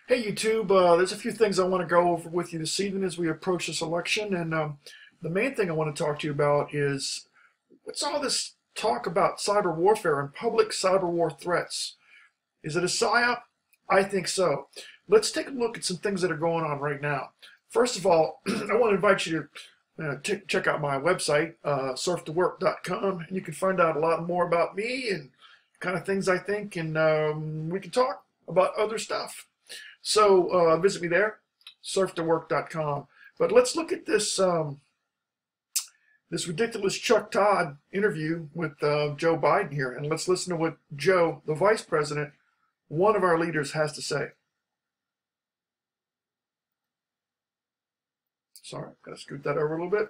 Hey YouTube, there's a few things I want to go over with you this evening as we approach this election, and the main thing I want to talk to you about is what's all this talk about cyber warfare and public cyber war threats? Is it a psyop? I think so. Let's take a look at some things that are going on right now. First of all, I want to invite you to check out my website, surftowork.com, and you can find out a lot more about me and kind of things I think, and we can talk about other stuff. So visit me there, surftowork.com. But let's look at this this ridiculous Chuck Todd interview with Joe Biden here, and let's listen to what Joe, the vice president, one of our leaders, has to say. Sorry, gotta scoot that over a little bit.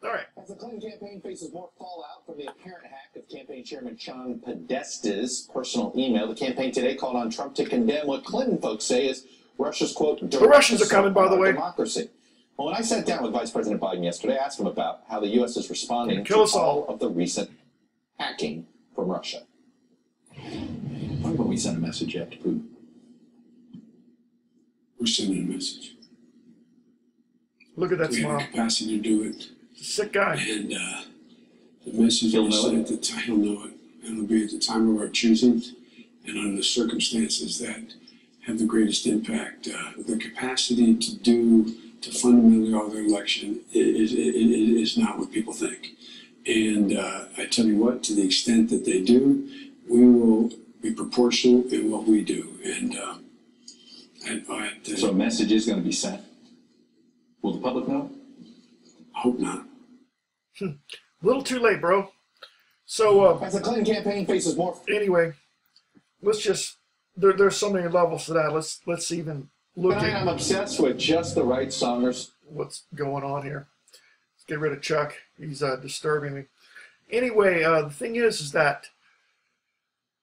All right. As the Clinton campaign faces more fallout from the apparent hack of campaign chairman Sean Podesta's personal email, the campaign today called on Trump to condemn what Clinton folks say is Russia's, quote, the Russians are coming, by the way. Democracy. Well, when I sat down with Vice President Biden yesterday, I asked him about how the U.S. is responding to all of the recent hacking from Russia. Why would we send a message yet to Putin? We're sending a message. Look at that we smile. We have the capacity to do it. He's a sick guy. And the message will know at the time. He'll know it. And it'll be at the time of our choosing and under the circumstances that have the greatest impact. The capacity to fundamentally alter the election is not what people think. And I tell you what, to the extent that they do, we will be proportional in what we do. And so a message is going to be sent. Will the public know? I hope not. A little too late, bro. So as the Clinton campaign faces more. Anyway, let's just. There's so many levels to that. Let's even look at. I'm obsessed with just the right songers. What's going on here? Let's get rid of Chuck. He's disturbing me. Anyway, the thing is that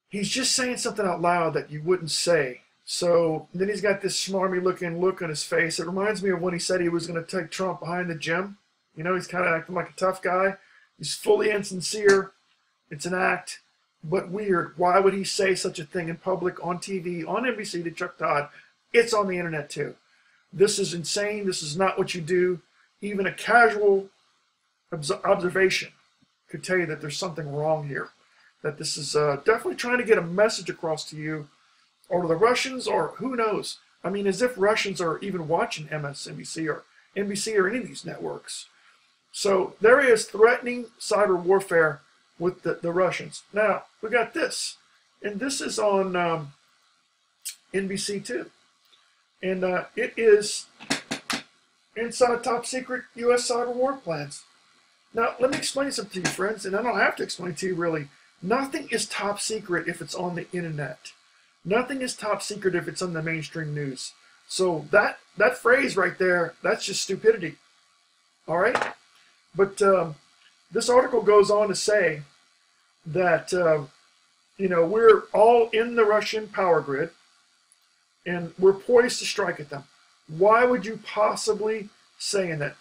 he's just saying something out loud that you wouldn't say. So then he's got this smarmy looking look on his face. It reminds me of when he said he was going to take Trump behind the gym. You know, he's kind of acting like a tough guy. He's fully insincere. It's an act. But weird. Why would he say such a thing in public, on TV, on NBC to Chuck Todd? It's on the internet too. This is insane. This is not what you do. Even a casual observation could tell you that there's something wrong here. That this is definitely trying to get a message across to you, or to the Russians, or who knows. I mean, as if Russians are even watching MSNBC or NBC or any of these networks. So there he is threatening cyber warfare with the Russians. Now, we got this. And this is on NBC too. And it is inside top secret U.S. cyber war plans. Now, let me explain something to you, friends, and I don't have to explain to you really. Nothing is top secret if it's on the internet. Nothing is top secret if it's on the mainstream news. So that phrase right there, that's just stupidity. All right? But this article goes on to say that, we're all in the Russian power grid, and we're poised to strike at them. Why would you possibly say that?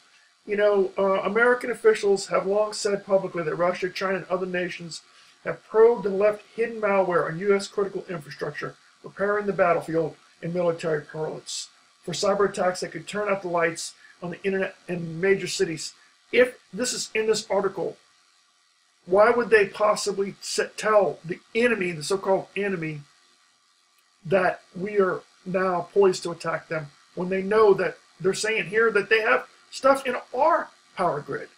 American officials have long said publicly that Russia, China, and other nations have probed and left hidden malware on U.S. critical infrastructure, preparing the battlefield in military parlance for cyber attacks that could turn out the lights on the internet in major cities. If this is in this article, why would they possibly tell the enemy, the so-called enemy, that we are now poised to attack them when they know that they're saying here that they have stuff in our power grid?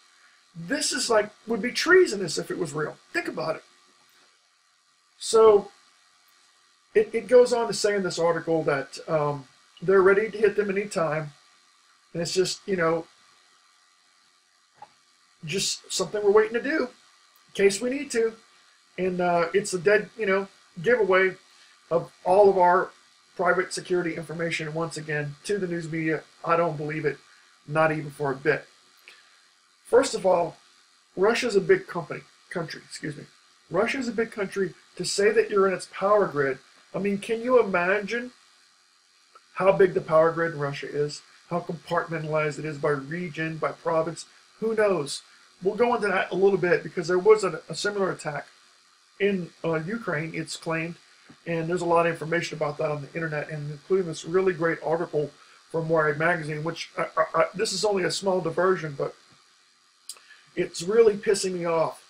This is would be treasonous if it was real. Think about it. So it goes on to say in this article that they're ready to hit them anytime. And it's just, just something we're waiting to do in case we need to. And it's a dead, giveaway of all of our private security information once again to the news media. I don't believe it, not even for a bit. First of all, Russia's a big country. Russia's a big country. To say that you're in its power grid, I mean, can you imagine how big the power grid in Russia is? How compartmentalized it is by region, by province? Who knows? We'll go into that a little bit because there was a similar attack in Ukraine, it's claimed, And there's a lot of information about that on the internet, and including this really great article from Wired Magazine, which this is only a small diversion, but it's really pissing me off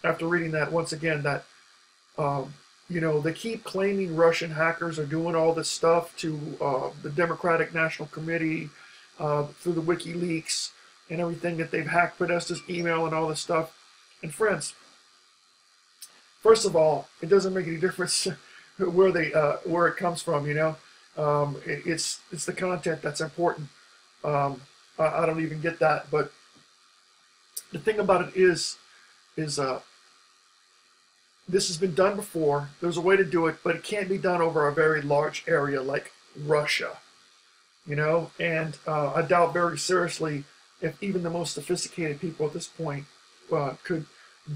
after reading that once again, that you know, they keep claiming Russian hackers are doing all this stuff to the Democratic National Committee through the WikiLeaks and everything, that they've hacked Podesta's email and all this stuff. And friends, first of all, it doesn't make any difference where it comes from. You know, it's the content that's important. I don't even get that, but the thing about it is this has been done before. There's a way to do it, but it can't be done over a very large area like Russia, you know. And I doubt very seriously if even the most sophisticated people at this point could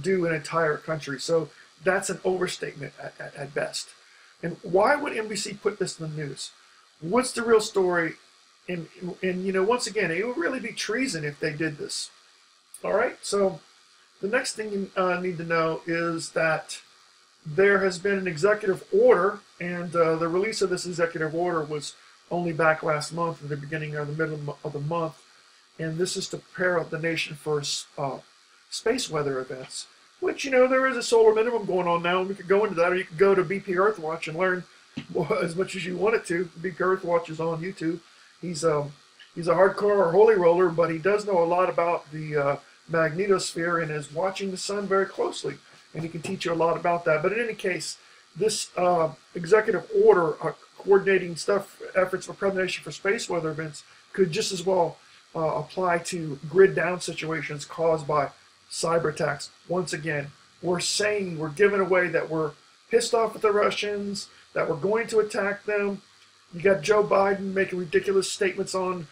do an entire country. So that's an overstatement at best. And why would NBC put this in the news? What's the real story? And you know, once again, it would really be treason if they did this. All right, so the next thing you need to know is that there has been an executive order, and the release of this executive order was only back last month, at the beginning or the middle of the month, and this is to prepare the nation for space weather events, which, you know, there is a solar minimum going on now, and we could go into that, or you could go to BP Earthwatch and learn as much as you wanted to. BP Earthwatch is on YouTube. He's a hardcore holy roller, but he does know a lot about the magnetosphere and is watching the sun very closely, and he can teach you a lot about that. But in any case, this executive order coordinating efforts for preparation for space weather events could just as well apply to grid down situations caused by cyber attacks. Once again, we're saying, we're giving away that we're pissed off at the Russians, that we're going to attack them. You got Joe Biden making ridiculous statements on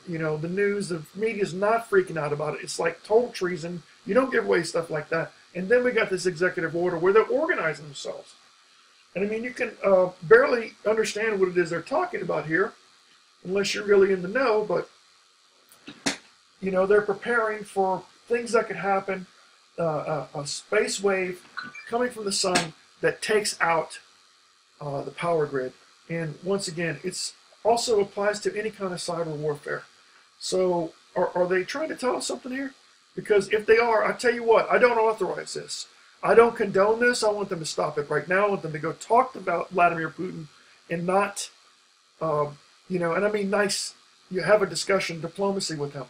you know, the news. The media's not freaking out about it. It's like total treason. You don't give away stuff like that. And then we got this executive order where they're organizing themselves. And I mean, you can barely understand what it is they're talking about here, unless you're really in the know. But, you know, they're preparing for things that could happen. A space wave coming from the sun that takes out the power grid. And once again, it's also applies to any kind of cyber warfare. So are they trying to tell us something here? Because if they are, I tell you what, I don't authorize this. I don't condone this. I want them to stop it right now. I want them to go talk about Vladimir Putin and not, you know, and I mean nice, you have a discussion, diplomacy with him.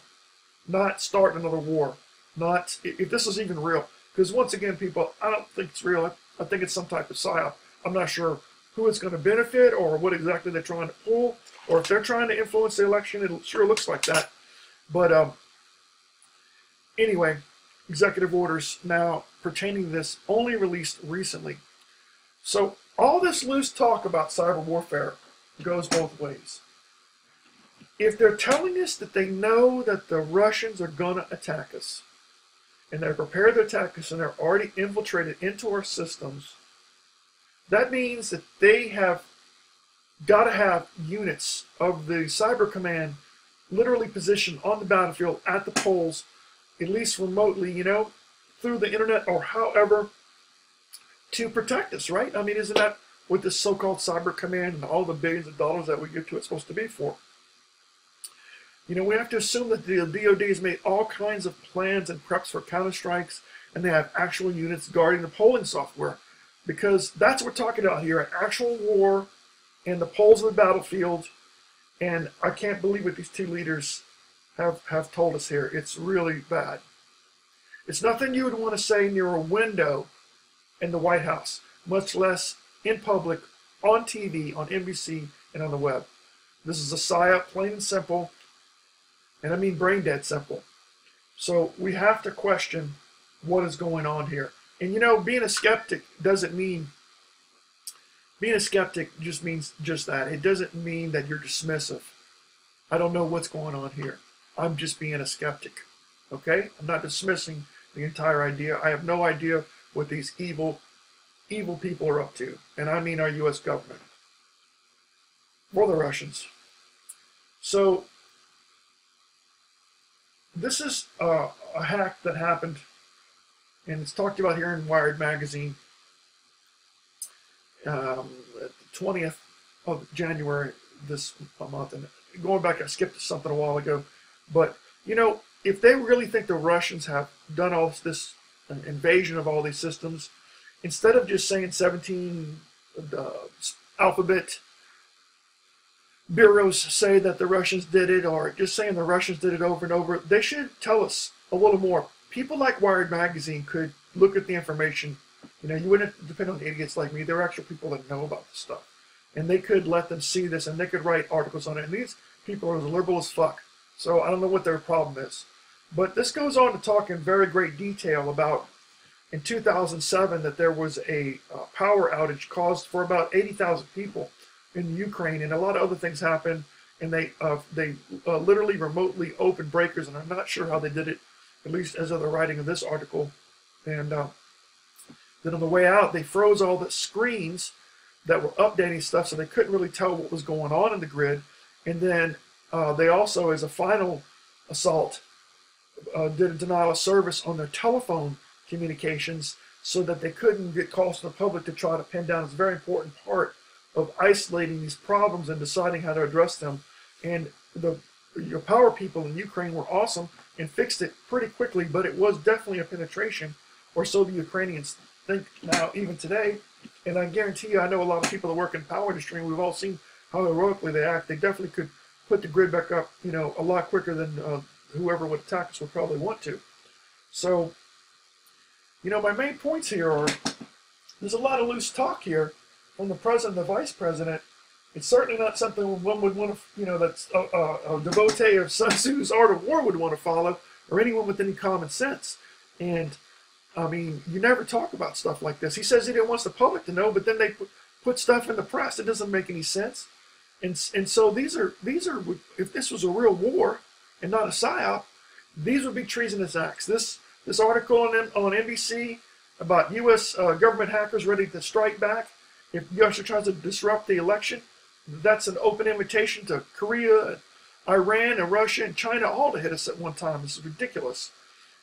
Not start another war. Not, if this is even real. Because once again, people, I don't think it's real. I think it's some type of psyop. I'm not sure who it's going to benefit or what exactly they're trying to pull, or if they're trying to influence the election. It sure looks like that. But anyway, executive orders now pertaining to this only released recently. So all this loose talk about cyber warfare goes both ways. If they're telling us that they know that the Russians are going to attack us, and they're prepared to attack us, and they're already infiltrated into our systems, that means that they have got to have units of the Cyber Command literally positioned on the battlefield at the poles, at least remotely, you know, through the internet or however, to protect us, right? I mean, isn't that what this so-called Cyber Command and all the billions of dollars that we give to it supposed to be for? You know, we have to assume that the DoD has made all kinds of plans and preps for counterstrikes, and they have actual units guarding the polling software. Because that's what we're talking about here, an actual war and the poles of the battlefield. And I can't believe what these two leaders have told us here. It's really bad. It's nothing you would want to say near a window in the White House, much less in public, on TV, on NBC, and on the web. This is a psyop, plain and simple, and I mean brain dead simple. So we have to question what is going on here. And you know, being a skeptic doesn't mean, being a skeptic just means just that. It doesn't mean that you're dismissive. I don't know what's going on here. I'm just being a skeptic, okay? I'm not dismissing the entire idea. I have no idea what these evil people are up to. And I mean our U.S. government. Or the Russians. So, this is a hack that happened, and it's talked about here in Wired Magazine. the 20th of January this month. And going back, I skipped something a while ago. But, you know, if they really think the Russians have done all this invasion of all these systems, instead of just saying 17 alphabet bureaus say that the Russians did it, or just saying the Russians did it over and over, they should tell us a little more. People like Wired Magazine could look at the information. You know, you wouldn't depend on idiots like me. There are actual people that know about this stuff. And they could let them see this, and they could write articles on it. And these people are as liberal as fuck. So I don't know what their problem is. But this goes on to talk in very great detail about in 2007 that there was a power outage caused for about 80,000 people in Ukraine, and a lot of other things happened. And they literally remotely opened breakers, and I'm not sure how they did it, at least as of the writing of this article. And then on the way out, they froze all the screens that were updating stuff, so they couldn't really tell what was going on in the grid. And then they also, as a final assault, did a denial of service on their telephone communications so that they couldn't get calls to the public to try to pin down. It's a very important part of isolating these problems and deciding how to address them. And your power people in Ukraine were awesome and fixed it pretty quickly, but it was definitely a penetration, or so the Ukrainians think now, even today. And I guarantee you, I know a lot of people that work in the power industry, and we've all seen how heroically they act. They definitely could put the grid back up, you know, a lot quicker than whoever would attack us would probably want to. So, you know, my main points here are, there's a lot of loose talk here from the president and the vice president. It's certainly not something one would want to, you know, that's a devotee of Sun Tzu's Art of War would want to follow, or anyone with any common sense. And I mean, you never talk about stuff like this. He says he didn't want the public to know, but then they put stuff in the press. It doesn't make any sense. And so these are, if this was a real war and not a psyop, these would be treasonous acts. This article on NBC about U.S. Government hackers ready to strike back if Russia tries to disrupt the election, that's an open invitation to Korea, Iran, and Russia, and China all to hit us at one time. This is ridiculous.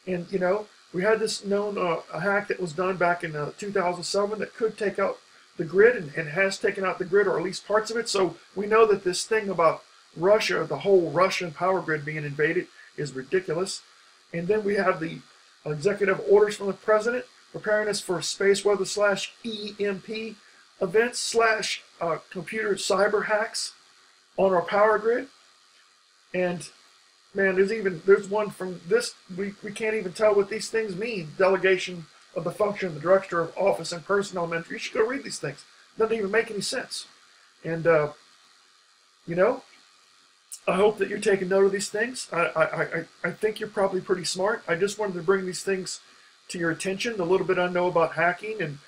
And, you know, we had this known a hack that was done back in 2007 that could take out the grid, and has taken out the grid, or at least parts of it. So we know that this thing about Russia, the whole Russian power grid being invaded, is ridiculous. And then we have the executive orders from the president preparing us for space weather / EMP events / computer cyber hacks on our power grid. And man, there's one from this, we can't even tell what these things mean. Delegation of the function of the director of office and personnel mentor. You should go read these things. Doesn't even make any sense. And you know, I hope that you're taking note of these things. I think you're probably pretty smart. I just wanted to bring these things to your attention, the little bit I know about hacking and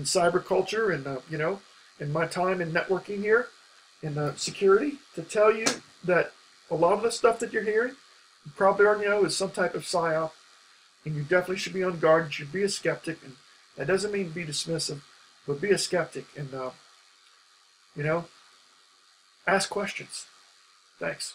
cyber culture, and you know, in my time in networking here in security, to tell you that a lot of the stuff that you're hearing, you probably already know, is some type of psyop, and you definitely should be on guard. You should be a skeptic, and that doesn't mean be dismissive, but be a skeptic, and you know, ask questions. Thanks.